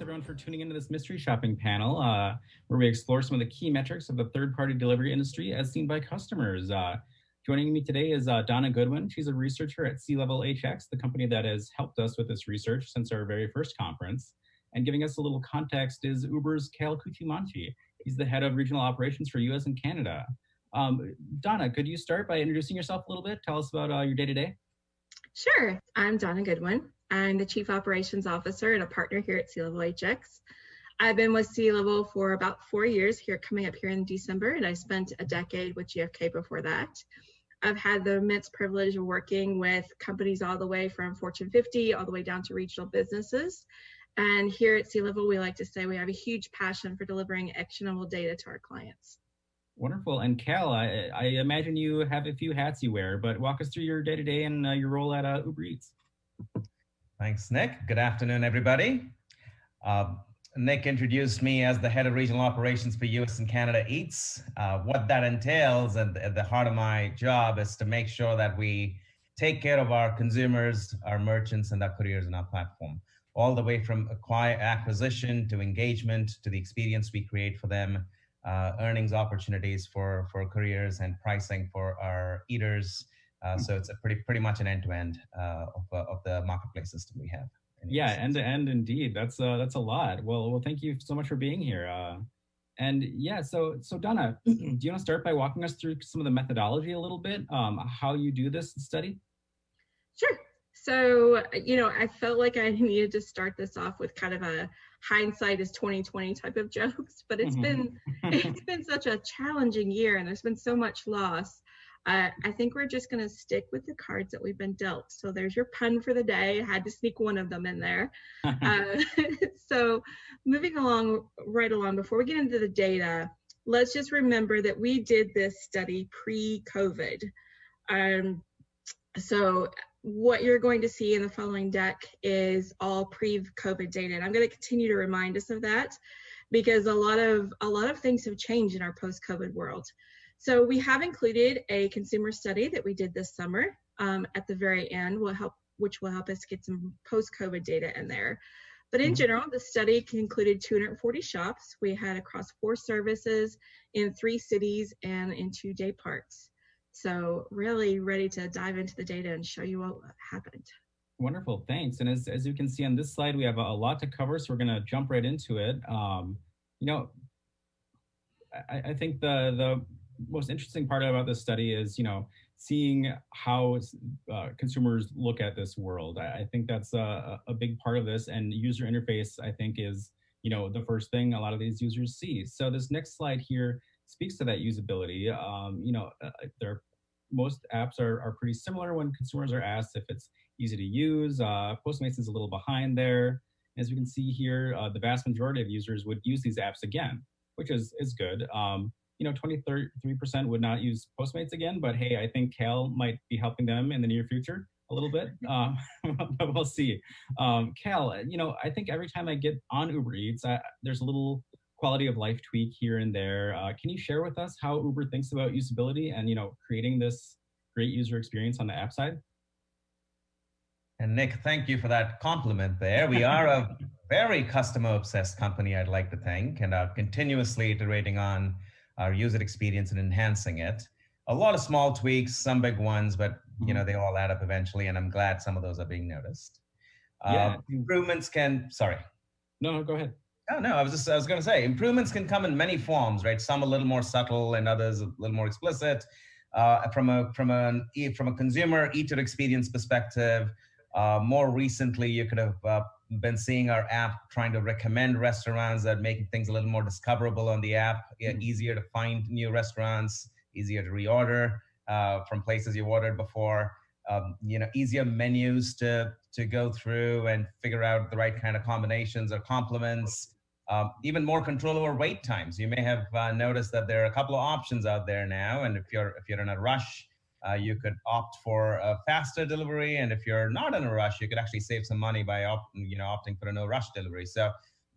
everyone for tuning into this mystery shopping panel, where we explore some of the key metrics of the third-party delivery industry as seen by customers. Joining me today is Donna Goodwin. She's a researcher at SeeLevel HX, the company that has helped us with this research since our very first conference. And giving us a little context is Uber's Cal Kuchimanchi. He's the head of regional operations for US and Canada. Donna, could you start by introducing yourself a little bit? Tell us about your day-to-day. Sure. I'm Donna Goodwin. I'm the Chief Operations Officer and a partner here at SeeLevel HX. I've been with SeeLevel for about 4 years coming up here in December, and I spent a decade with GfK before that. I've had the immense privilege of working with companies all the way from Fortune 50 all the way down to regional businesses. And here at SeeLevel, we like to say we have a huge passion for delivering actionable data to our clients. Wonderful. And Cal, I imagine you have a few hats you wear, but walk us through your day-to-day and your role at UberEats. Thanks, Nick. Good afternoon, everybody. Nick introduced me as the head of regional operations for US and Canada Eats. What that entails at the heart of my job is to make sure that we take care of our consumers, our merchants, and our couriers on our platform, all the way from acquisition to engagement to the experience we create for them, earnings opportunities for couriers, and pricing for our eaters. So it's a pretty much an end-to-end of the marketplace system we have. Yeah, end-to-end indeed. That's a lot. Well, thank you so much for being here. And yeah, so Donna, do you want to start by walking us through some of the methodology a little bit, how you do this study? Sure. So, I felt like I needed to start this off with kind of a hindsight is 2020 type of jokes, but it's been such a challenging year and there's been so much loss. I think we're just going to stick with the cards that we've been dealt. So there's your pun for the day. I had to sneak one of them in there. So moving right along, before we get into the data, let's just remember that we did this study pre-COVID. So what you're going to see in the following deck is all pre-COVID data. And I'm going to continue to remind us of that because a lot of things have changed in our post-COVID world. So we have included a consumer study that we did this summer at the very end, which will help us get some post-COVID data in there. But in general, the study included 240 shops. We had across 4 services in 3 cities and in 2 day parts. So really ready to dive into the data and show you what happened. Wonderful, thanks. And as you can see on this slide, we have a lot to cover, so we're going to jump right into it. I think the most interesting part about this study is, seeing how consumers look at this world. I think that's a big part of this, and user interface, I think, is, the first thing a lot of these users see. So this next slide here speaks to that usability. Most apps are pretty similar when consumers are asked if it's easy to use. Postmates is a little behind there. As we can see here, the vast majority of users would use these apps again, which is good. 23% would not use Postmates again, but hey, I think Cal might be helping them in the near future a little bit, but we'll see. Cal, I think every time I get on UberEats, there's a little quality of life tweak here and there. Can you share with us how Uber thinks about usability and, creating this great user experience on the app side? And Nick, thank you for that compliment there. We are a very customer-obsessed company, I'd like to think, and are continuously iterating on our user experience and enhancing it. A lot of small tweaks, some big ones, but they all add up eventually, and I'm glad some of those are being noticed. Improvements can, sorry. No, go ahead. Oh, no, I was going to say, improvements can come in many forms, right? Some a little more subtle and others a little more explicit. From a consumer eater experience perspective, more recently, you could have been seeing our app trying to recommend restaurants, that making things a little more discoverable on the app, easier to find new restaurants, easier to reorder from places you've ordered before, easier menus to go through and figure out the right kind of combinations or complements, even more control over wait times. You may have noticed that there are a couple of options out there now, and if you're in a rush, you could opt for a faster delivery, and if you're not in a rush, you could actually save some money by opting for a no rush delivery. So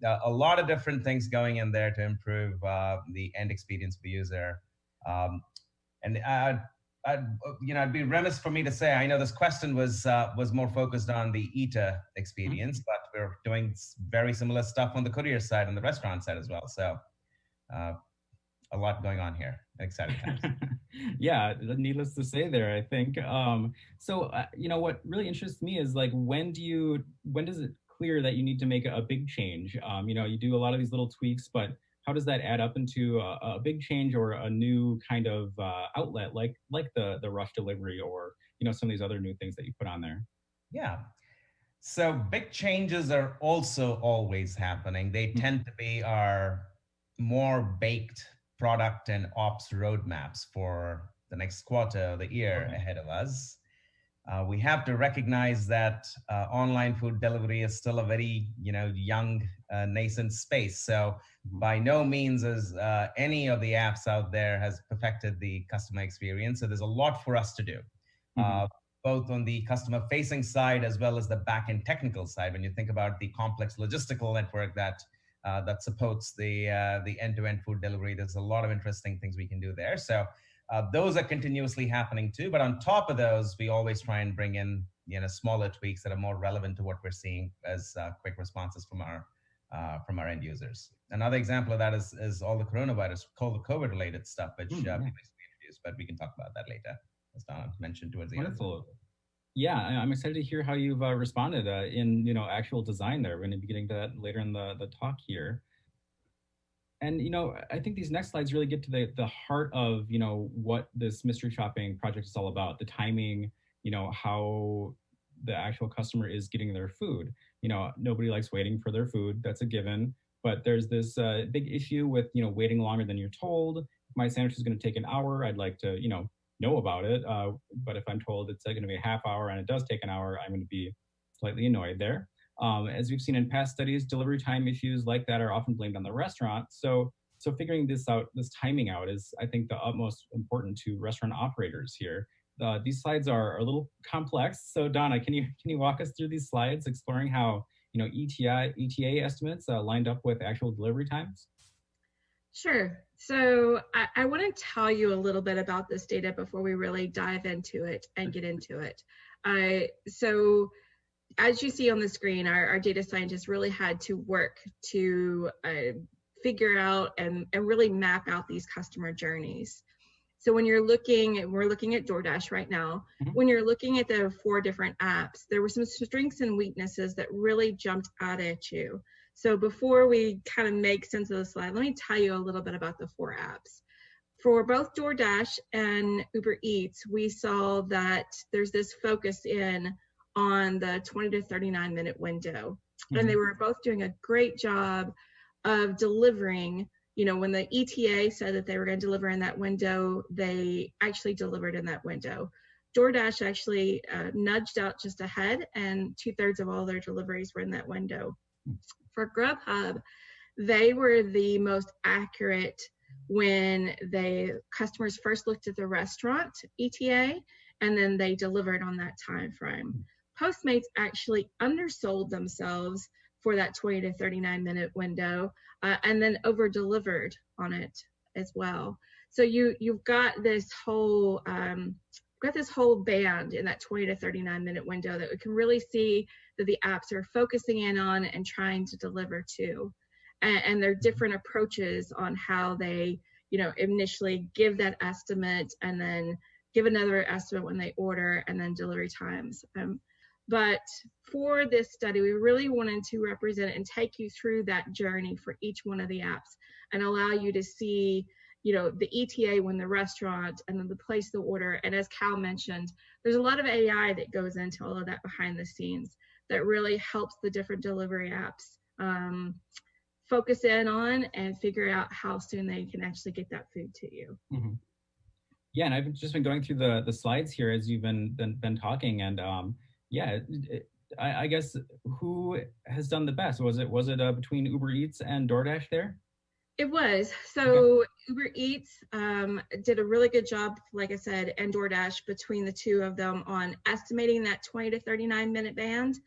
a lot of different things going in there to improve the end experience for the user. And I'd be remiss for me to say, I know this question was more focused on the eater experience, but we're doing very similar stuff on the courier side and the restaurant side as well. So a lot going on here. Exciting times. Yeah, needless to say there, I think. What really interests me is like, when does it clear that you need to make a big change? You do a lot of these little tweaks, but how does that add up into a big change or a new kind of outlet like the rush delivery or some of these other new things that you put on there? Yeah. So big changes are also always happening. They tend to be our more baked product and ops roadmaps for the next quarter, the year ahead of us. We have to recognize that online food delivery is still a very young, nascent space. So by no means is any of the apps out there has perfected the customer experience. So there's a lot for us to do. Both on the customer facing side as well as the back end technical side. When you think about the complex logistical network that supports the end-to-end food delivery, there's a lot of interesting things we can do there. So those are continuously happening too. But on top of those, we always try and bring in smaller tweaks that are more relevant to what we're seeing as quick responses from our end users. Another example of that is all the coronavirus, COVID related stuff, which we recently introduced, but we can talk about that later, as Donna mentioned towards the end. Wonderful. Yeah, I'm excited to hear how you've responded in actual design there. We're going to be getting to that later in the talk here. And I think these next slides really get to the heart of what this mystery shopping project is all about. The timing, how the actual customer is getting their food. Nobody likes waiting for their food. That's a given. But there's this big issue with waiting longer than you're told. If my sandwich is going to take an hour, I'd like to know about it. But if I'm told it's going to be a half hour and it does take an hour, I'm going to be slightly annoyed there. As we've seen in past studies, delivery time issues like that are often blamed on the restaurant. So figuring this timing out is, I think, the utmost important to restaurant operators here. These slides are a little complex. So Donna, can you walk us through these slides, exploring how ETA estimates lined up with actual delivery times? Sure. So I want to tell you a little bit about this data before we really dive into it and get into it. So as you see on the screen, our data scientists really had to work to figure out and really map out these customer journeys. So when we're looking at DoorDash right now, when you're looking at the 4 different apps, there were some strengths and weaknesses that really jumped out at you. So before we kind of make sense of the slide, let me tell you a little bit about the 4 apps. For both DoorDash and UberEats, we saw that there's this focus in on the 20 to 39 minute window. And they were both doing a great job of delivering. When the ETA said that they were going to deliver in that window, they actually delivered in that window. DoorDash actually nudged out just ahead, and 2/3 of all their deliveries were in that window. For Grubhub, they were the most accurate when customers first looked at the restaurant ETA, and then they delivered on that time frame. Postmates actually undersold themselves for that 20 to 39 minute window, and then over delivered on it as well. So you've got this whole band in that 20 to 39 minute window that we can really see that the apps are focusing in on and trying to deliver to. And there are different approaches on how they, initially give that estimate and then give another estimate when they order, and then delivery times. But for this study, we really wanted to represent and take you through that journey for each one of the apps and allow you to see, the ETA when the restaurant, and then the place the order. And as Cal mentioned, there's a lot of AI that goes into all of that behind the scenes that really helps the different delivery apps focus in on and figure out how soon they can actually get that food to you. Yeah, and I've just been going through the slides here as you've been talking, and I guess who has done the best? Was it between UberEats and DoorDash there? It was. So UberEats did a really good job, like I said, and DoorDash, between the two of them, on estimating that 20 to 39 minute band.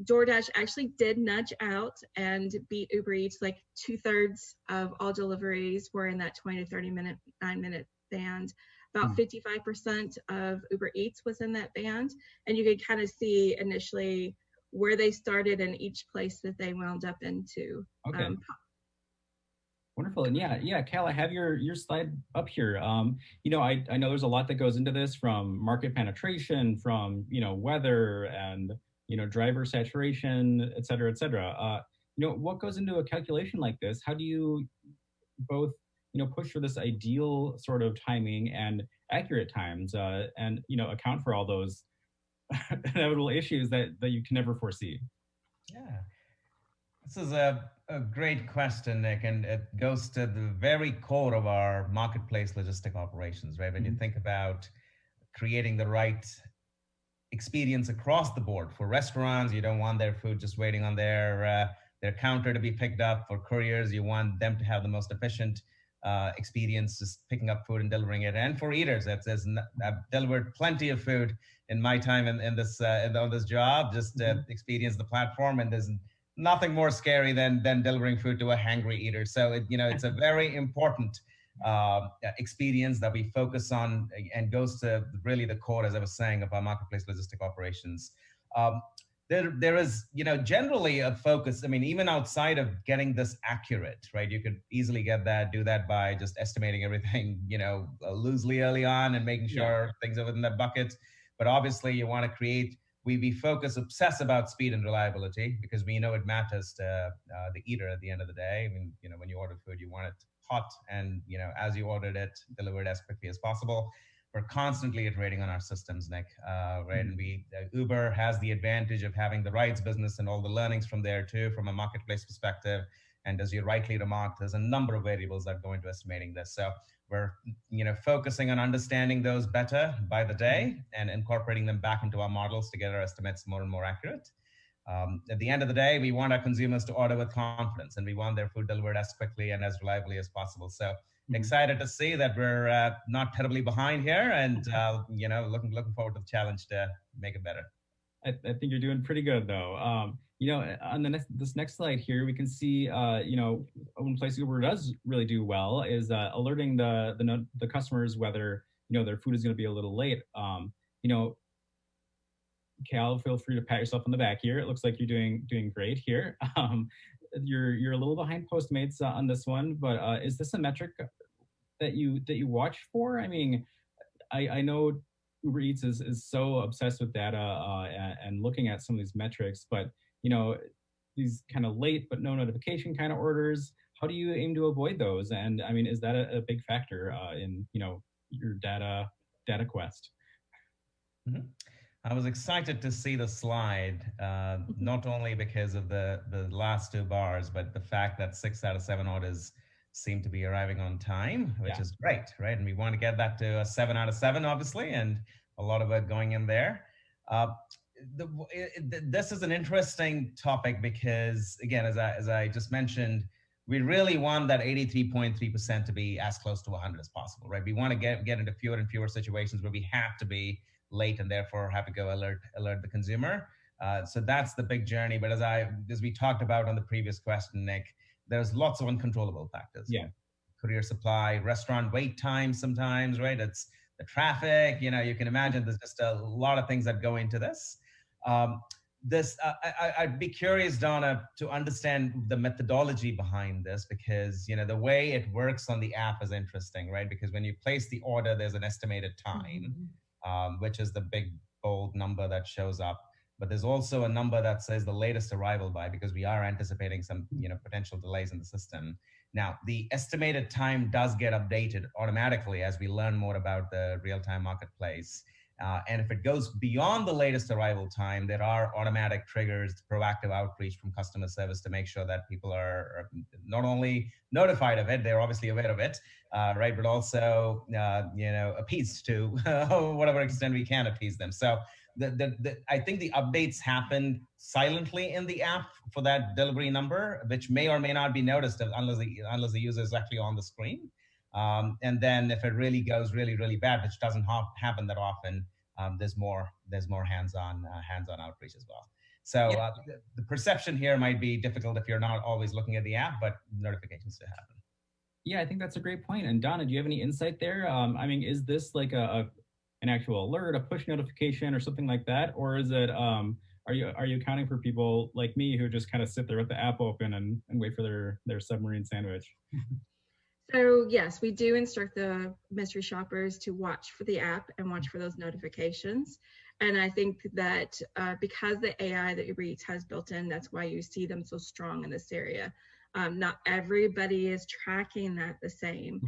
DoorDash actually did nudge out and beat UberEats. Like 2/3 of all deliveries were in that 20 to 39 minute band. About 55% of UberEats was in that band. And you could kind of see initially where they started and each place that they wound up into. Okay. Wonderful. And yeah, Cal, I have your slide up here. I know there's a lot that goes into this, from market penetration, from, weather and, driver saturation, et cetera, et cetera. What goes into a calculation like this? How do you both, push for this ideal sort of timing and accurate times, and, account for all those inevitable issues that you can never foresee? Yeah. This is a great question, Nick, and it goes to the very core of our marketplace logistic operations, right? When you think about creating the right experience across the board for restaurants, you don't want their food just waiting on their counter to be picked up. For couriers, you want them to have the most efficient experience, just picking up food and delivering it. And for eaters, I've delivered plenty of food in my time in this on this job. Just experience the platform, and there's nothing more scary than delivering food to a hangry eater. So it's a very important experience that we focus on, and goes to really the core, as I was saying, of our marketplace logistic operations. There is generally a focus. I mean, even outside of getting this accurate, right? You could easily do that by just estimating everything loosely early on and making sure things are within that bucket. But obviously, you want to create. We obsess about speed and reliability, because we know it matters to the eater at the end of the day. I mean, when you order food, you want it hot and, as you ordered it, delivered as quickly as possible. We're constantly iterating on our systems, Nick, right? And Uber has the advantage of having the rides business and all the learnings from there too, from a marketplace perspective. And as you rightly remarked, there's a number of variables that go into estimating this. So we're focusing on understanding those better by the day and incorporating them back into our models to get our estimates more and more accurate. At the end of the day, we want our consumers to order with confidence, and we want their food delivered as quickly and as reliably as possible. So excited to see that we're not terribly behind here, and looking forward to the challenge to make it better. I think you're doing pretty good, though. On this next slide here, we can see, one place Uber does really do well is alerting the customers whether their food is going to be a little late. Cal, feel free to pat yourself on the back here. It looks like you're doing great here. You're a little behind Postmates on this one, but is this a metric that you watch for? I mean, I know Uber Eats is so obsessed with data and looking at some of these metrics, but these kind of late but no notification kind of orders, how do you aim to avoid those? And I mean, is that a big factor in your data quest? Mm-hmm. I was excited to see the slide, not only because of the last two bars, but the fact that 6 out of 7 orders seem to be arriving on time, which is great, right? And we want to get that to a 7 out of 7, obviously, and a lot of it going in there. This is an interesting topic because, again, as I just mentioned, we really want that 83.3% to be as close to 100 as possible, right? We want to get into fewer and fewer situations where we have to be late and therefore have to go alert the consumer. So that's the big journey. But as we talked about on the previous question, Nick, there's lots of uncontrollable factors. Yeah. Courier supply, restaurant wait time sometimes, right? It's the traffic, you can imagine there's just a lot of things that go into this. I'd be curious, Donna, to understand the methodology behind this, because the way it works on the app is interesting, right? Because when you place the order, there's an estimated time, which is the big bold number that shows up. But there's also a number that says the latest arrival by, because we are anticipating some potential delays in the system. Now, the estimated time does get updated automatically as we learn more about the real-time marketplace. And if it goes beyond the latest arrival time, there are automatic triggers, proactive outreach from customer service to make sure that people are not only notified of it, they're obviously aware of it, right? But also, appeased to whatever extent we can appease them. So I think the updates happen silently in the app for that delivery number, which may or may not be noticed unless the user is actually on the screen. And then if it really goes really, really bad, which doesn't happen that often, there's more hands-on outreach as well. So the perception here might be difficult if you're not always looking at the app, but notifications still happen. Yeah, I think that's a great point. And Donna, do you have any insight there? I mean, is this like an actual alert, a push notification or something like that? Or is it are you accounting for people like me who just kind of sit there with the app open and wait for their submarine sandwich? So yes, we do instruct the mystery shoppers to watch for the app and watch for those notifications. And I think that because the AI that UberEats has built in, that's why you see them so strong in this area. Not everybody is tracking that the same,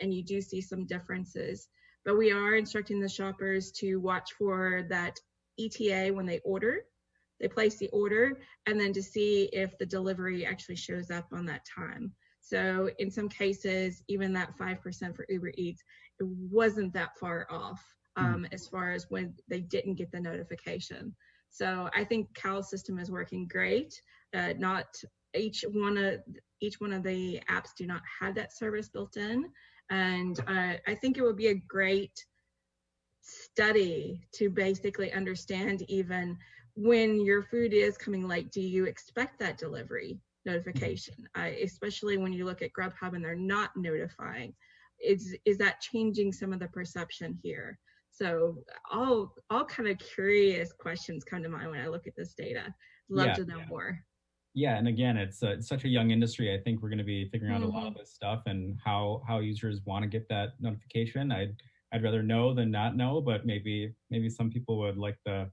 and you do see some differences. But we are instructing the shoppers to watch for that ETA when they order. They place the order, and then to see if the delivery actually shows up on that time. So in some cases, even that 5% for Uber Eats, it wasn't that far off as far as when they didn't get the notification. So I think Cal's system is working great. Not each one of the apps do not have that service built in, and I think it would be a great study to basically understand, even when your food is coming late, do you expect that delivery notification? Especially when you look at Grubhub and they're not notifying. Is that changing some of the perception here? So all kind of curious questions come to mind when I look at this data. Love to know more. Yeah, and again, it's such a young industry. I think we're going to be figuring out a lot of this stuff and how users want to get that notification. I'd rather know than not know, but maybe some people would like the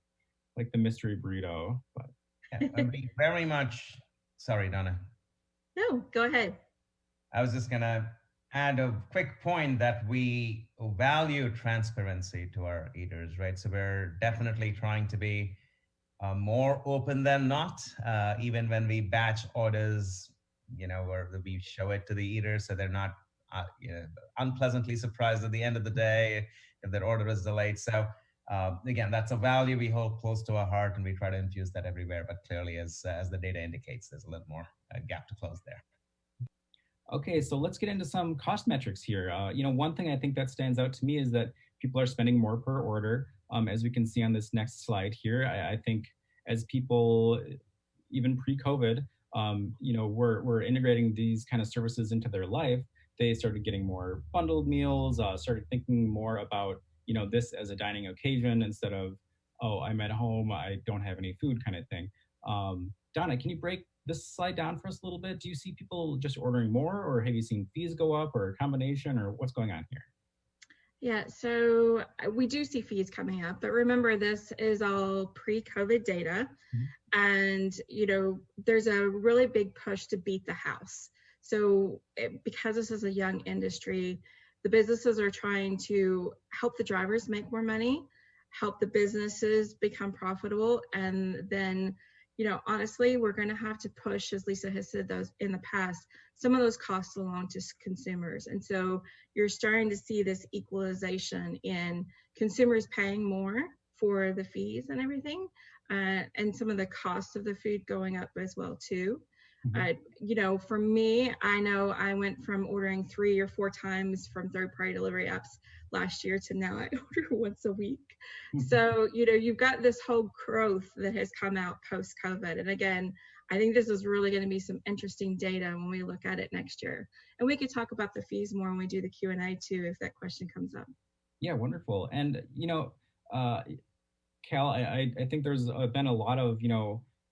mystery burrito. But yeah, I'd be very much sorry, Donna. No, go ahead. I was just gonna add a quick point that we value transparency to our eaters, right? So we're definitely trying to be more open than not, even when we batch orders, where we show it to the eaters so they're not unpleasantly surprised at the end of the day if their order is delayed. So again, that's a value we hold close to our heart, and we try to infuse that everywhere. But clearly, as the data indicates, there's a little more gap to close there. Okay, so let's get into some cost metrics here. One thing I think that stands out to me is that people are spending more per order. As we can see on this next slide here, I think as people, even pre-COVID, we're integrating these kind of services into their life. They started getting more bundled meals, started thinking more about this as a dining occasion instead of, oh, I'm at home, I don't have any food kind of thing. Donna, can you break this slide down for us a little bit? Do you see people just ordering more, or have you seen fees go up, or a combination, or what's going on here? Yeah, so we do see fees coming up, but remember, this is all pre-COVID data. And, there's a really big push to beat the house. So because this is a young industry, the businesses are trying to help the drivers make more money, help the businesses become profitable, and then honestly, we're going to have to push, as Lisa has said those in the past, some of those costs along to consumers. And so you're starting to see this equalization in consumers paying more for the fees and everything, and some of the costs of the food going up as well too. For me, I know I went from ordering 3 or 4 times from third-party delivery apps last year to now I order once a week. So, you've got this whole growth that has come out post-COVID. And again, I think this is really going to be some interesting data when we look at it next year. And we could talk about the fees more when we do the Q&A too, if that question comes up. Yeah, wonderful. And, Cal, I think there's been a lot of,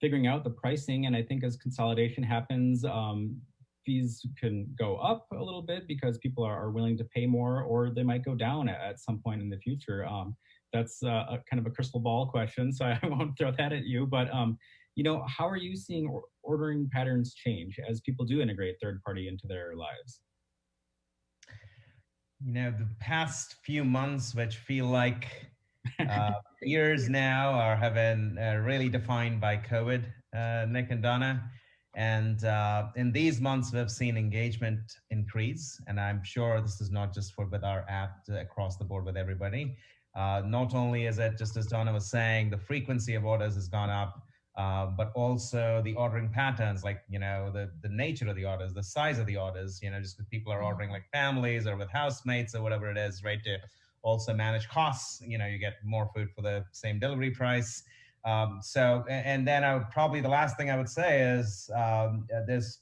figuring out the pricing. And I think as consolidation happens, fees can go up a little bit because people are willing to pay more, or they might go down at some point in the future. That's a kind of a crystal ball question, so I won't throw that at you. But, how are you seeing ordering patterns change as people do integrate third party into their lives? The past few months, which feel like years now, have been really defined by COVID, Nick and Donna. And in these months, we've seen engagement increase. And I'm sure this is not just with our app, across the board with everybody. Not only is it, just as Donna was saying, the frequency of orders has gone up, but also the ordering patterns, like, the nature of the orders, the size of the orders, just because people are ordering like families or with housemates or whatever it is, right? To also manage costs, you get more food for the same delivery price. And then probably the last thing I would say is there's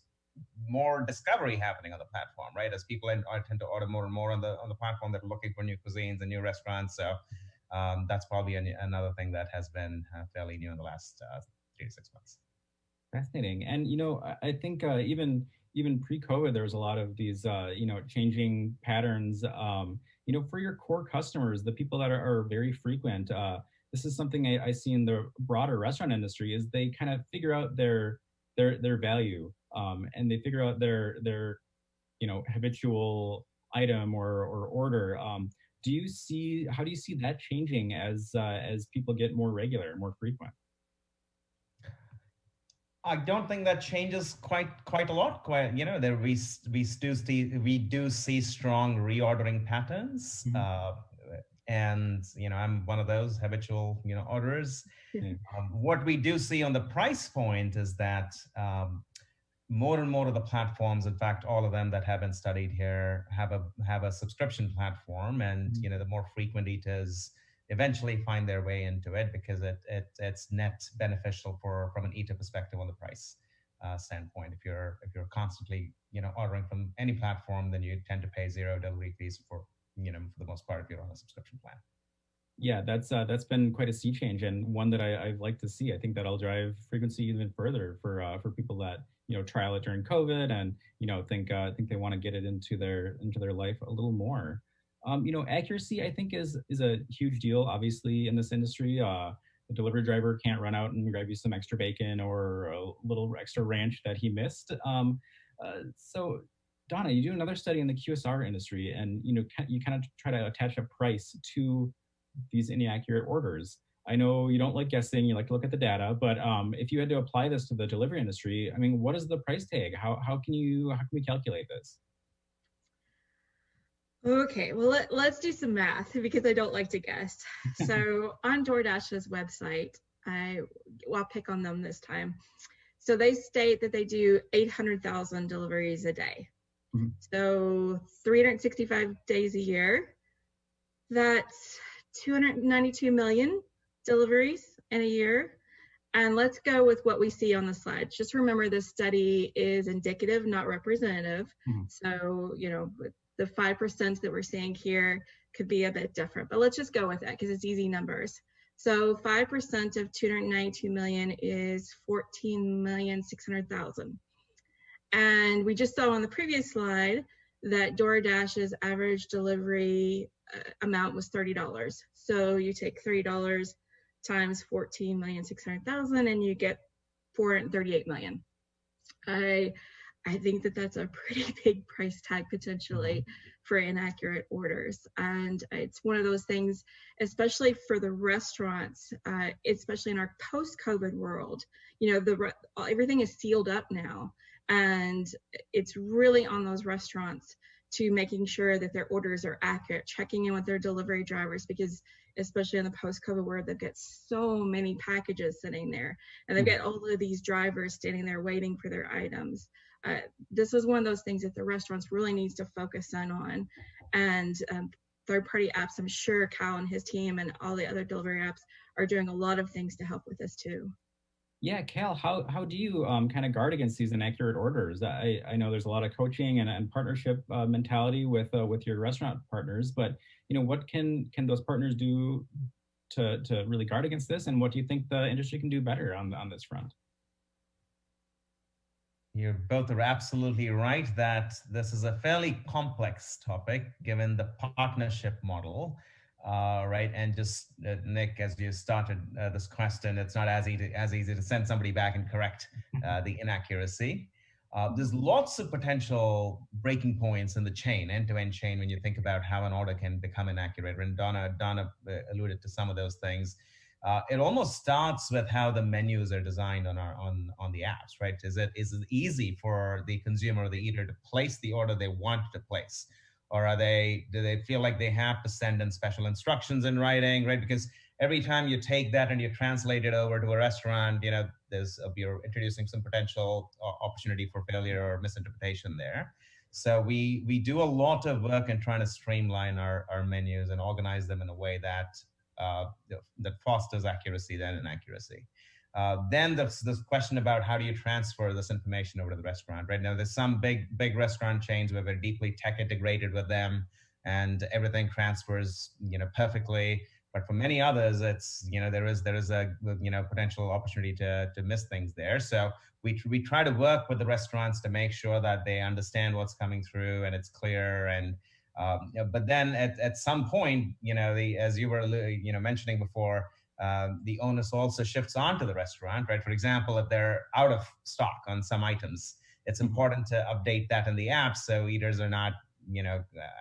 more discovery happening on the platform, right? As people tend to order more and more on the platform, that are looking for new cuisines and new restaurants. So That's probably another thing that has been fairly new in the last 3 to 6 months. Fascinating. And I think even pre-COVID, there was a lot of these changing patterns. For your core customers, the people that are very frequent. This is something I see in the broader restaurant industry. Is they kind of figure out their value, and they figure out their habitual item or order. How do you see that changing as people get more regular, more frequent? I don't think that changes quite a lot. There we do see strong reordering patterns, and I'm one of those habitual orderers. What we do see on the price point is that more and more of the platforms, in fact, all of them that have been studied here, have a subscription platform, and the more frequent eaters eventually find their way into it because it's net beneficial from an eater perspective on the price standpoint. If you're constantly ordering from any platform, then you tend to pay zero delivery fees for the most part if you're on a subscription plan. Yeah, that's been quite a sea change, and one that I'd like to see. I think that'll drive frequency even further for people that trial it during COVID and think they want to get it into their life a little more. Accuracy, I think, is a huge deal. Obviously, in this industry, the delivery driver can't run out and grab you some extra bacon or a little extra ranch that he missed. So, Donna, you do another study in the QSR industry, and you kind of try to attach a price to these inaccurate orders. I know you don't like guessing; you like to look at the data. But if you had to apply this to the delivery industry, I mean, what is the price tag? How can we calculate this? Okay, well, let's do some math because I don't like to guess. So on DoorDash's website, I'll pick on them this time. So they state that they do 800,000 deliveries a day. Mm-hmm. So 365 days a year, that's 292 million deliveries in a year. And let's go with what we see on the slide. Just remember, this study is indicative, not representative. Mm-hmm. So, the 5% that we're seeing here could be a bit different, but let's just go with that because it's easy numbers. So 5% of 292 million is 14,600,000. And we just saw on the previous slide that DoorDash's average delivery amount was $30. So you take $30 times 14,600,000 and you get 438 million. I think that that's a pretty big price tag potentially for inaccurate orders. And it's one of those things, especially for the restaurants, especially in our post-COVID world, everything is sealed up now. And it's really on those restaurants to making sure that their orders are accurate, checking in with their delivery drivers, because especially in the post-COVID world, they've got so many packages sitting there and they've got all of these drivers standing there waiting for their items. This is one of those things that the restaurants really needs to focus on. And third-party apps, I'm sure Cal and his team and all the other delivery apps are doing a lot of things to help with this too. Yeah, Cal, how do you kind of guard against these inaccurate orders? I know there's a lot of coaching and partnership mentality with your restaurant partners, but what can those partners do to really guard against this? And what do you think the industry can do better on this front? You both are absolutely right that this is a fairly complex topic given the partnership model, right? And just Nick, as you started this question, it's not as easy to send somebody back and correct the inaccuracy. There's lots of potential breaking points in the chain, end-to-end chain, when you think about how an order can become inaccurate. And Donna alluded to some of those things. It almost starts with how the menus are designed on the apps, right? Is it easy for the consumer or the eater to place the order they want to place? Or do they feel like they have to send in special instructions in writing, right? Because every time you take that and you translate it over to a restaurant, you're introducing some potential opportunity for failure or misinterpretation there. So we do a lot of work in trying to streamline our menus and organize them in a way that fosters accuracy than inaccuracy. Then there's this question about how do you transfer this information over to the restaurant, right? Now, there's some big restaurant chains where we're deeply tech integrated with them and everything transfers, perfectly But for many others, it's, there is a, potential opportunity to miss things there. So we try to work with the restaurants to make sure that they understand what's coming through and it's clear. And but then at some point, as you were mentioning before, the onus also shifts onto the restaurant, right? For example, if they're out of stock on some items, it's important to update that in the app so eaters are not,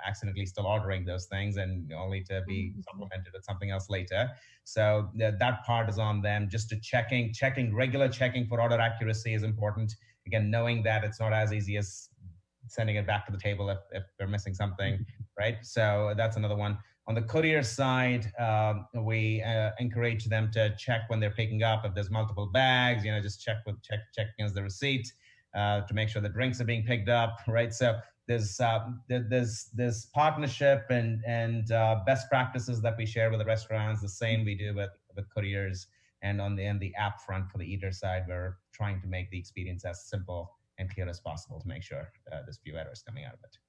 accidentally still ordering those things and only to be supplemented with something else later. So that part is on them. Just to regular checking for order accuracy is important. Again, knowing that it's not as easy as sending it back to the table if they're missing something, right? So that's another one. On the courier side, we encourage them to check when they're picking up. If there's multiple bags, just checking as the receipt to make sure the drinks are being picked up, right? So there's partnership and best practices that we share with the restaurants. The same we do with couriers. And on the app front for the eater side, we're trying to make the experience as simple and clear as possible to make sure there's few errors coming out of it.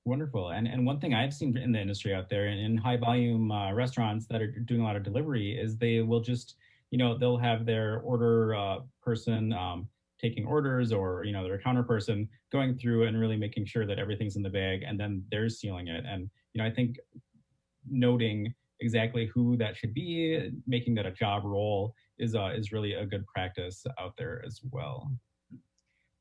Wonderful. And one thing I've seen in the industry out there in high volume restaurants that are doing a lot of delivery is they will just, they'll have their order person taking orders, or, their counter person going through and really making sure that everything's in the bag, and then they're sealing it. And, I think noting exactly who that should be, making that a job role is really a good practice out there as well.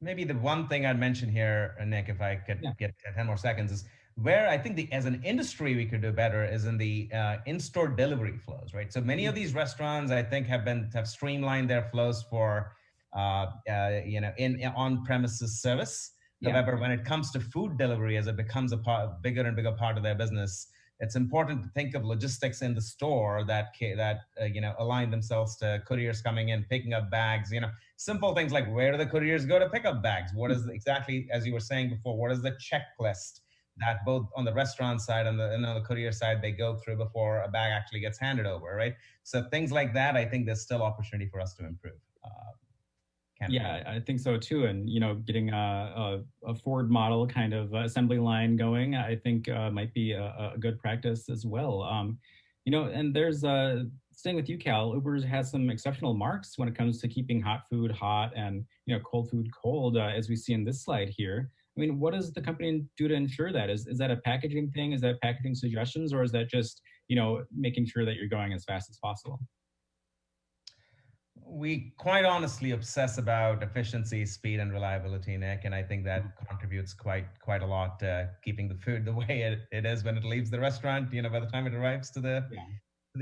Maybe the one thing I'd mention here, Nick, if I could get 10 more seconds, is where I think as an industry we could do better is in the in-store delivery flows, right? So many of these restaurants, I think, have streamlined their flows for in on-premises service. Yeah. However, when it comes to food delivery, as it becomes a bigger and bigger part of their business, it's important to think of logistics in the store that align themselves to couriers coming in, picking up bags. Simple things like, where do the couriers go to pick up bags? What is exactly, as you were saying before, what is the checklist that both on the restaurant side and on the courier side they go through before a bag actually gets handed over, right? So things like that, I think there's still opportunity for us to improve. Yeah, I think so too. And, getting a Ford model kind of assembly line going, I think might be a good practice as well. And there's, staying with you, Cal, Uber has some exceptional marks when it comes to keeping hot food hot and, cold food cold, as we see in this slide here. I mean, what does the company do to ensure that? Is that a packaging thing? Is that packaging suggestions? Or is that just, making sure that you're going as fast as possible? We quite honestly obsess about efficiency, speed, and reliability, Nick, and I think that contributes quite a lot to keeping the food the way it is when it leaves the restaurant, by the time it arrives to the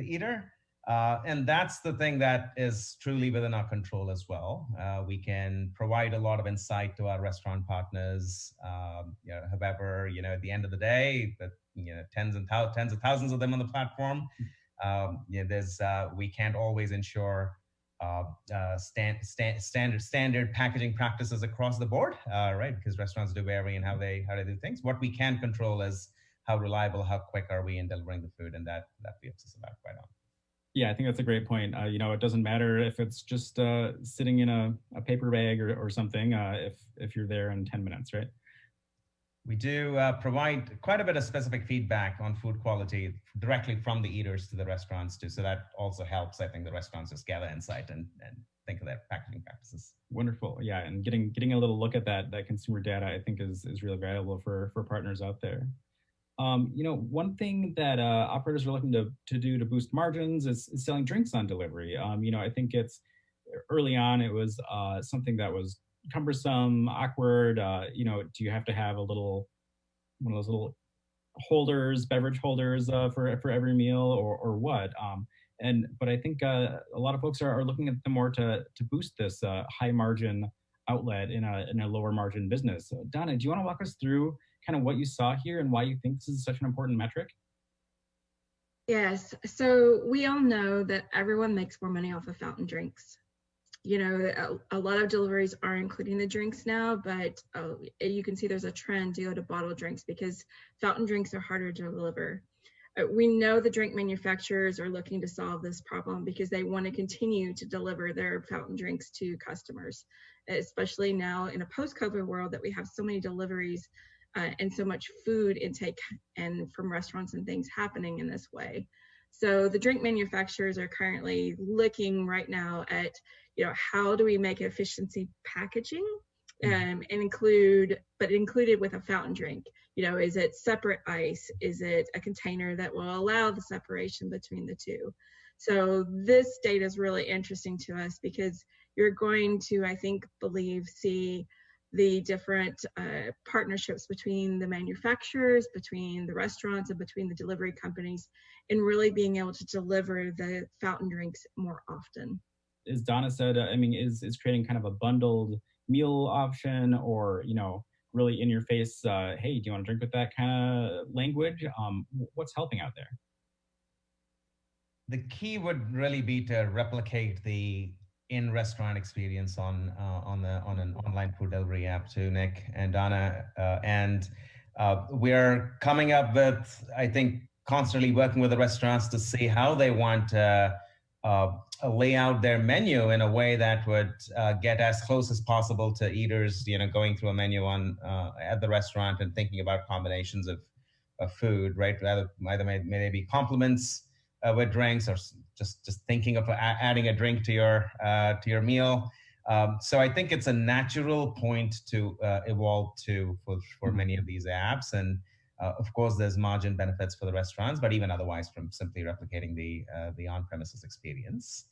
eater. And that's the thing that is truly within our control as well. We can provide a lot of insight to our restaurant partners. However, at the end of the day, tens of thousands of them on the platform. We can't always ensure standard packaging practices across the board, right? Because restaurants do vary in how they do things. What we can control is how reliable, how quick are we in delivering the food, and that we obsess about quite often. Yeah, I think that's a great point. It doesn't matter if it's just sitting in a paper bag or something, if you're there in 10 minutes, right? We do provide quite a bit of specific feedback on food quality directly from the eaters to the restaurants too. So that also helps, I think, the restaurants just gather insight and think of their packaging practices. Wonderful. Yeah, and getting a little look at that consumer data, I think is really valuable for partners out there. One thing that operators are looking to do to boost margins is selling drinks on delivery. I think it's early on, it was something that was cumbersome, awkward. Do you have to have one of those little holders, beverage holders for every meal or what? But I think a lot of folks are looking at them more to boost this high margin outlet in a lower margin business. So, Donna, do you want to walk us through kind of what you saw here and why you think this is such an important metric? Yes. So we all know that everyone makes more money off of fountain drinks. A lot of deliveries are including the drinks now, but you can see there's a trend to go to bottled drinks because fountain drinks are harder to deliver. We know the drink manufacturers are looking to solve this problem because they want to continue to deliver their fountain drinks to customers, especially now in a post-COVID world that we have so many deliveries and so much food intake and from restaurants and things happening in this way. So the drink manufacturers are currently looking right now at, how do we make efficiency packaging and included with a fountain drink? Is it separate ice? Is it a container that will allow the separation between the two? So this data is really interesting to us because you're going to, I think, see the different partnerships between the manufacturers, between the restaurants, and between the delivery companies, and really being able to deliver the fountain drinks more often. As Donna said, is creating kind of a bundled meal option, or really in your face, hey, do you want to drink with that kind of language? What's helping out there? The key would really be to replicate the in-restaurant experience on an online food delivery app too, Nick and Donna. We're coming up with, I think, constantly working with the restaurants to see how they want to lay out their menu in a way that would get as close as possible to eaters, going through a menu at the restaurant and thinking about combinations of food, right? Either may they be complements with drinks, or just thinking of adding a drink to your meal. So I think it's a natural point to evolve to for many of these apps. And of course, there's margin benefits for the restaurants, but even otherwise from simply replicating the on-premises experience.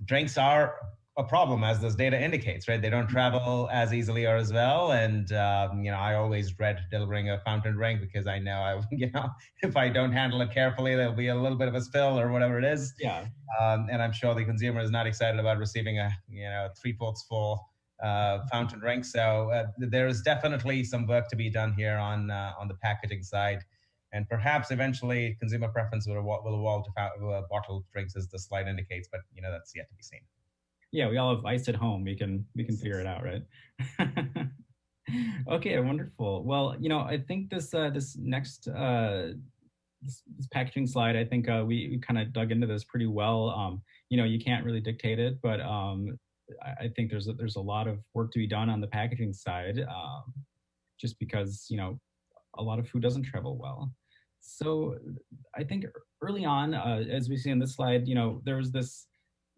Drinks are a problem, as this data indicates, right? They don't travel as easily or as well. And, I always dread delivering a fountain drink because I know if I don't handle it carefully, there'll be a little bit of a spill or whatever it is. Yeah. And I'm sure the consumer is not excited about receiving a, 3/4 full fountain drink. So there is definitely some work to be done here on the packaging side. And perhaps eventually consumer preference will evolve to bottled drinks, as the slide indicates, but that's yet to be seen. Yeah, we all have ice at home. We can figure it out, right? Okay, wonderful. Well, I think this next this packaging slide, I think we kind of dug into this pretty well. You can't really dictate it, but I think there's a lot of work to be done on the packaging side, just because a lot of food doesn't travel well. So I think early on, as we see in this slide, there was this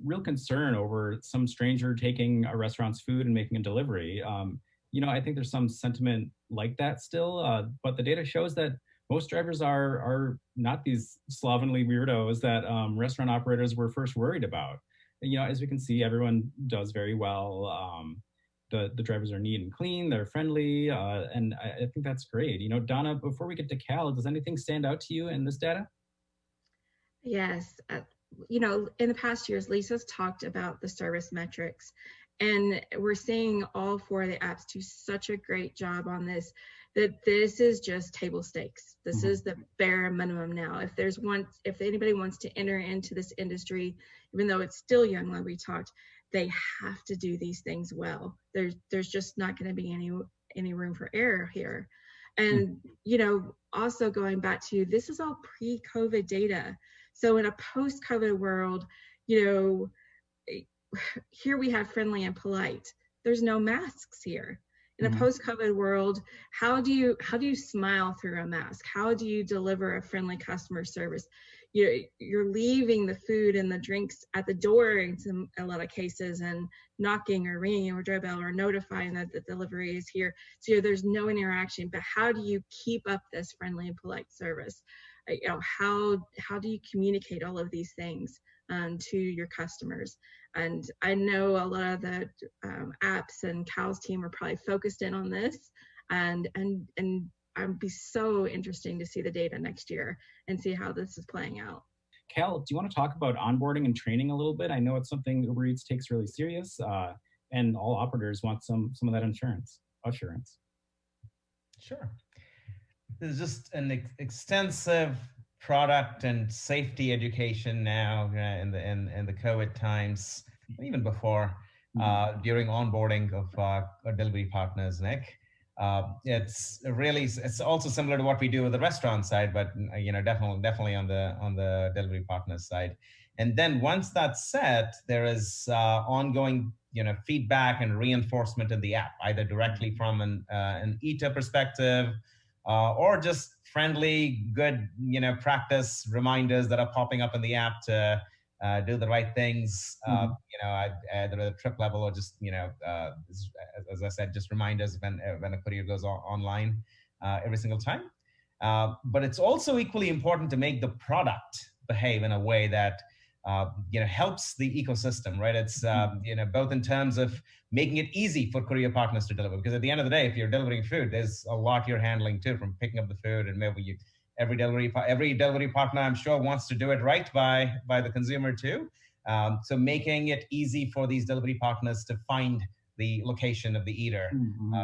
real concern over some stranger taking a restaurant's food and making a delivery. I think there's some sentiment like that still, but the data shows that most drivers are not these slovenly weirdos that restaurant operators were first worried about. As we can see, everyone does very well. The drivers are neat and clean, they're friendly, and I think that's great. Donna, before we get to Cal, does anything stand out to you in this data? Yes. In the past years, Lisa's talked about the service metrics, and we're seeing all four of the apps do such a great job on this, that this is just table stakes. This is the bare minimum now. If anybody wants to enter into this industry, even though it's still young, like we talked, they have to do these things well. There's just not going to be any room for error here. And, also going back to, this is all pre-COVID data. So in a post-COVID world, here we have friendly and polite. There's no masks here. In a post-COVID world, how do you smile through a mask? How do you deliver a friendly customer service? You're leaving the food and the drinks at the door in a lot of cases, and knocking or ringing your doorbell or notifying that the delivery is here. So there's no interaction. But how do you keep up this friendly and polite service? How do you communicate all of these things to your customers? And I know a lot of the apps and Cal's team are probably focused in on this, and I'd be so interesting to see the data next year and see how this is playing out. Cal, do you want to talk about onboarding and training a little bit? I know it's something UberEats takes really serious, and all operators want some of that assurance. Sure. There's just an extensive product and safety education now in the COVID times, even before, during onboarding of our delivery partners, Nick. It's also similar to what we do with the restaurant side, but definitely on the delivery partners side. And then once that's set, there is ongoing feedback and reinforcement in the app, either directly from an eater perspective, or just friendly, good, practice reminders that are popping up in the app to do the right things, either at a trip level or just, as I said, just reminders when a courier goes online every single time. But it's also equally important to make the product behave in a way that helps the ecosystem, right? It's both in terms of making it easy for courier partners to deliver, because at the end of the day, if you're delivering food, there's a lot you're handling too, from picking up the food, and maybe every delivery partner, I'm sure, wants to do it right by the consumer too. So making it easy for these delivery partners to find the location of the eater,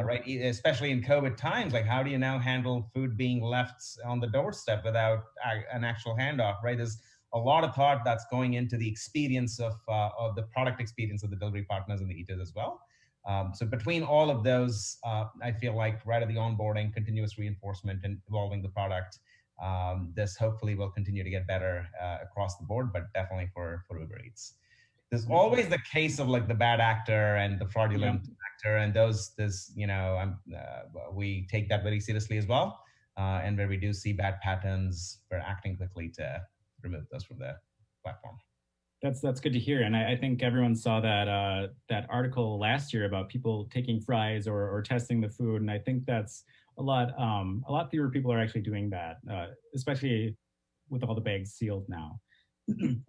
right? Especially in COVID times, like how do you now handle food being left on the doorstep without an actual handoff, right? There's a lot of thought that's going into the experience of the product experience of the delivery partners and the eaters as well. So between all of those, I feel like right at the onboarding, continuous reinforcement and evolving the product, this hopefully will continue to get better across the board, but definitely for UberEats. There's always the case of like the bad actor and the fraudulent actor, and we take that very seriously as well. And where we do see bad patterns, we're acting quickly to remove those from the platform. That's good to hear, and I think everyone saw that article last year about people taking fries or testing the food, and I think that's a lot fewer people are actually doing that, especially with all the bags sealed now.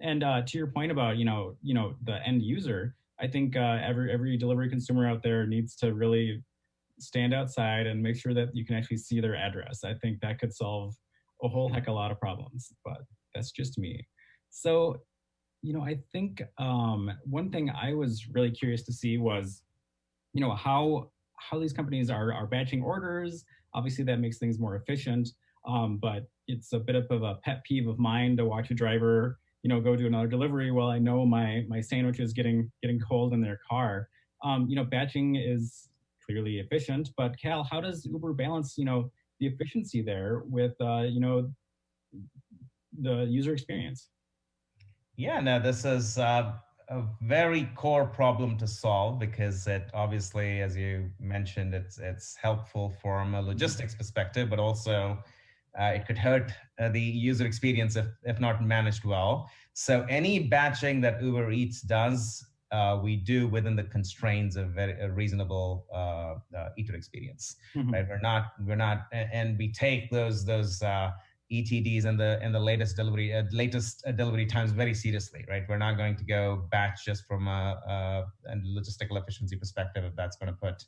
And to your point about the end user, I think every delivery consumer out there needs to really stand outside and make sure that you can actually see their address. I think that could solve a whole heck of a lot of problems, but that's just me. So, I think one thing I was really curious to see was, how these companies are batching orders. Obviously, that makes things more efficient, but it's a bit of a pet peeve of mine to watch a driver go do another delivery while I know my sandwich is getting cold in their car. Batching is clearly efficient, but Cal, how does Uber balance, the efficiency there with, the user experience? Yeah, no, this is a very core problem to solve, because it obviously, as you mentioned, it's helpful from a logistics perspective, but also it could hurt the user experience if not managed well. So any batching that UberEats does, we do within the constraints of a reasonable eater experience. Right? We're not, and we take those ETDs and the latest delivery times very seriously. Right? We're not going to go batch just from a logistical efficiency perspective if that's going to put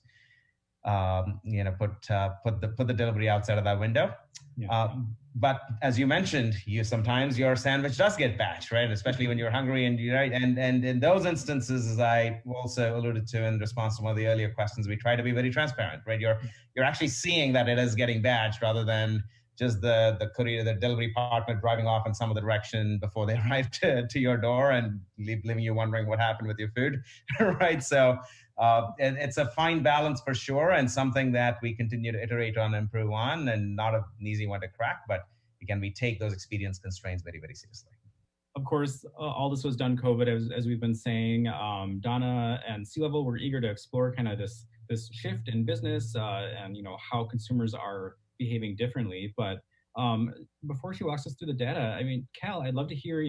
the delivery outside of that window. Yeah. But as you mentioned, sometimes your sandwich does get batched, right? Especially when you're hungry and in those instances, as I also alluded to in response to one of the earlier questions, we try to be very transparent, right? You're actually seeing that it is getting batched rather than just the courier, the delivery partner driving off in some other direction before they arrive to your door and leaving you wondering what happened with your food, right? So it's a fine balance for sure, and something that we continue to iterate on and improve on, and not an easy one to crack, but again, we take those experience constraints very, very seriously. Of course, all this was done COVID, as we've been saying. Donna and SeeLevel were eager to explore kind of this shift in business and how consumers are behaving differently. But before she walks us through the data, I mean, Cal, I'd love to hear,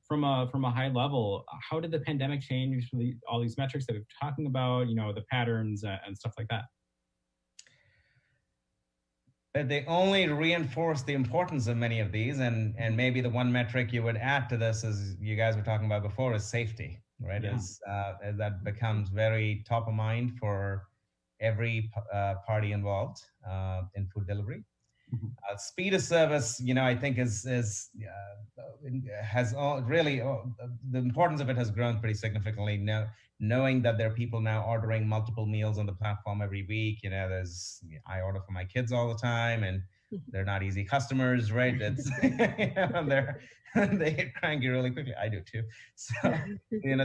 from a high level, how did the pandemic change all these metrics that we've been talking about, the patterns and stuff like that? They only reinforce the importance of many of these, and maybe the one metric you would add to this, as you guys were talking about before, is safety, right? Yeah. As that becomes very top of mind for every party involved in food delivery. Speed of service, I think has really the importance of it has grown pretty significantly. Now, knowing that there are people now ordering multiple meals on the platform every week, I order for my kids all the time, and they're not easy customers, right? It's they get cranky really quickly. I do too. So,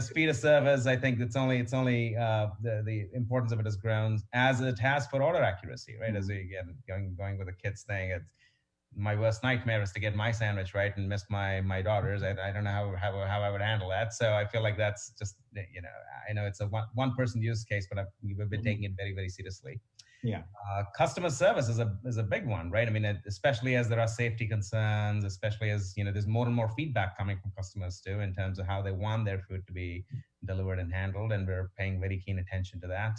speed of service, I think it's only the importance of it has grown, as it has for order accuracy, right? As again going with the kids thing, it's my worst nightmare is to get my sandwich right and miss my daughter's. I don't know how I would handle that. So I feel like that's just I know it's a one person use case, but we've been taking it very, very seriously. Yeah. Customer service is a big one, right? I mean, especially as there are safety concerns, especially as there's more and more feedback coming from customers too in terms of how they want their food to be delivered and handled, and we're paying very keen attention to that.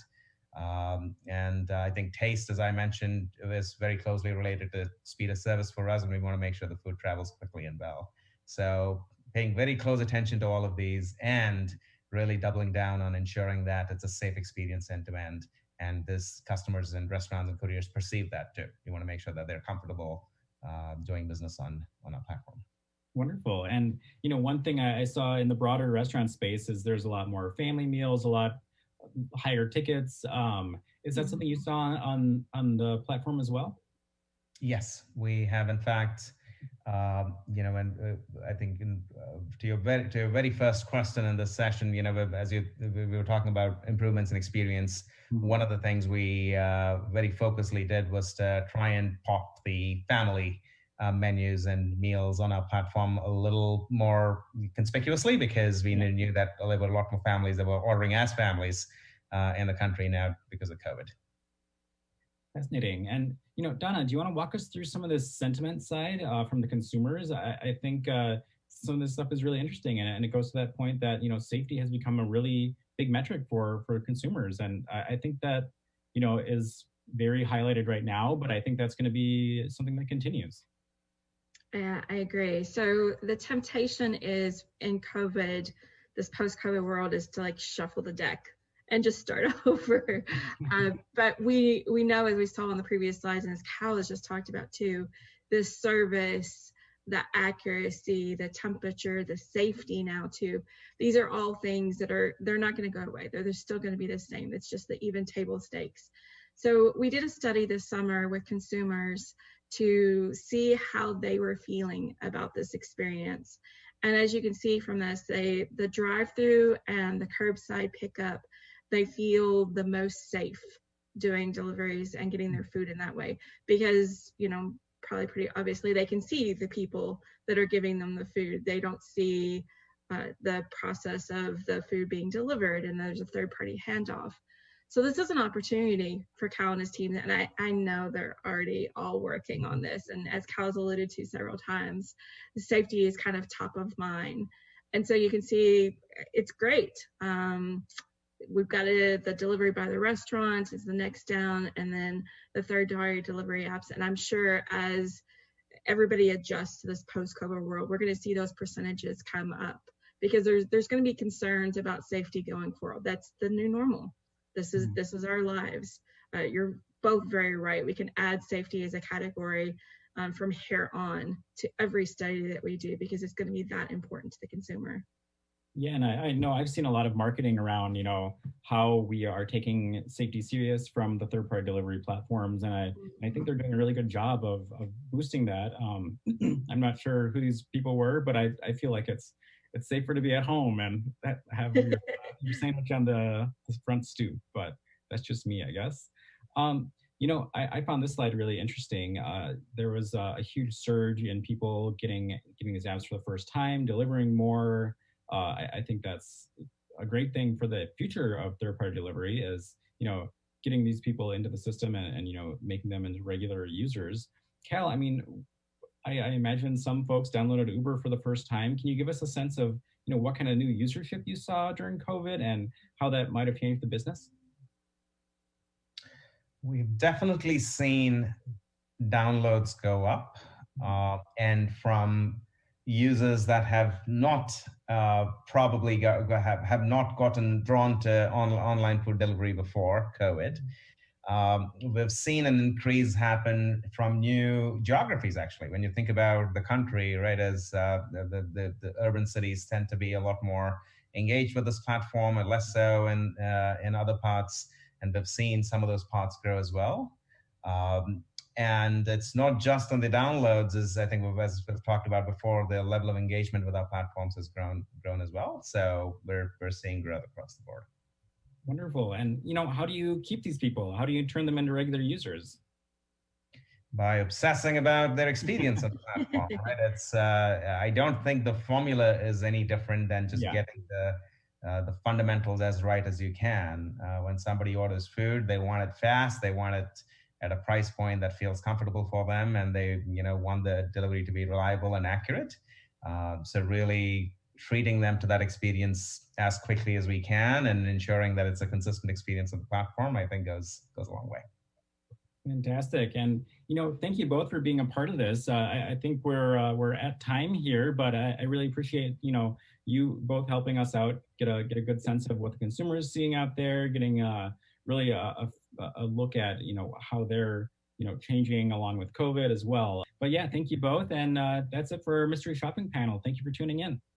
And I think taste, as I mentioned, is very closely related to speed of service for us, and we want to make sure the food travels quickly and well. So paying very close attention to all of these and really doubling down on ensuring that it's a safe experience end to end. And this customers and restaurants and couriers perceive that too. You want to make sure that they're comfortable doing business on our platform. Wonderful. And one thing I saw in the broader restaurant space is there's a lot more family meals, a lot higher tickets. Is that something you saw on the platform as well? Yes, we have in fact. And I think to your very first question in this session, as we were talking about improvements in experience, one of the things we very focusedly did was to try and pop the family menus and meals on our platform a little more conspicuously, because we knew that there were a lot more families that were ordering as families in the country now because of COVID. Fascinating. And, Donna, do you want to walk us through some of this sentiment side from the consumers? I think some of this stuff is really interesting. And it goes to that point that, safety has become a really big metric for consumers. And I think that, is very highlighted right now, but I think that's going to be something that continues. Yeah, I agree. So the temptation is in COVID, this post-COVID world, is to shuffle the deck and just start over. But we know, as we saw on the previous slides, and as Cal has just talked about too, the service, the accuracy, the temperature, the safety now too, these are all things that they're not going to go away. They're still going to be the same. It's just the even table stakes. So we did a study this summer with consumers to see how they were feeling about this experience. And as you can see from this, the drive-through and the curbside pickup, they feel the most safe doing deliveries and getting their food in that way, because, probably pretty obviously they can see the people that are giving them the food. They don't see the process of the food being delivered, and there's a third-party handoff. So this is an opportunity for Cal and his team, and I know they're already all working on this. And as Cal's alluded to several times, safety is kind of top of mind. And so you can see it's great. We've got the delivery by the restaurants is the next down, and then the third-party delivery apps. And I'm sure as everybody adjusts to this post-COVID world, we're going to see those percentages come up, because there's going to be concerns about safety going forward. That's the new normal. This is our lives. You're both very right. We can add safety as a category from here on to every study that we do, because it's going to be that important to the consumer. Yeah, and I know I've seen a lot of marketing around, how we are taking safety serious from the third-party delivery platforms, and I think they're doing a really good job of boosting that. I'm not sure who these people were, but I feel like it's safer to be at home and have your sandwich on the front stoop, but that's just me, I guess. I found this slide really interesting. There was a huge surge in people getting these apps for the first time, delivering more. I think that's a great thing for the future of third-party delivery, is, getting these people into the system and making them into regular users. Cal, I mean, I imagine some folks downloaded Uber for the first time. Can you give us a sense of, what kind of new usership you saw during COVID and how that might have changed the business? We've definitely seen downloads go up, and from users that have not probably have not gotten drawn to online food delivery before COVID. We've seen an increase happen from new geographies, actually. When you think about the country, right, as the urban cities tend to be a lot more engaged with this platform, and less so in other parts, and we've seen some of those parts grow as well. And it's not just on the downloads, as I think as we've talked about before, the level of engagement with our platforms has grown as well. So we're seeing growth across the board. Wonderful. And, how do you keep these people? How do you turn them into regular users? By obsessing about their experience on the platform, right? It's I don't think the formula is any different than just getting the fundamentals as right as you can. When somebody orders food, they want it fast, they want it at a price point that feels comfortable for them, and they want the delivery to be reliable and accurate. So really treating them to that experience as quickly as we can and ensuring that it's a consistent experience on the platform, I think goes a long way. Fantastic. And, thank you both for being a part of this. I think we're at time here, but I really appreciate, you both helping us out, get a good sense of what the consumer is seeing out there, getting really a look at, how they're, changing along with COVID as well. But yeah, thank you both. And that's it for Mystery Shopping Panel. Thank you for tuning in.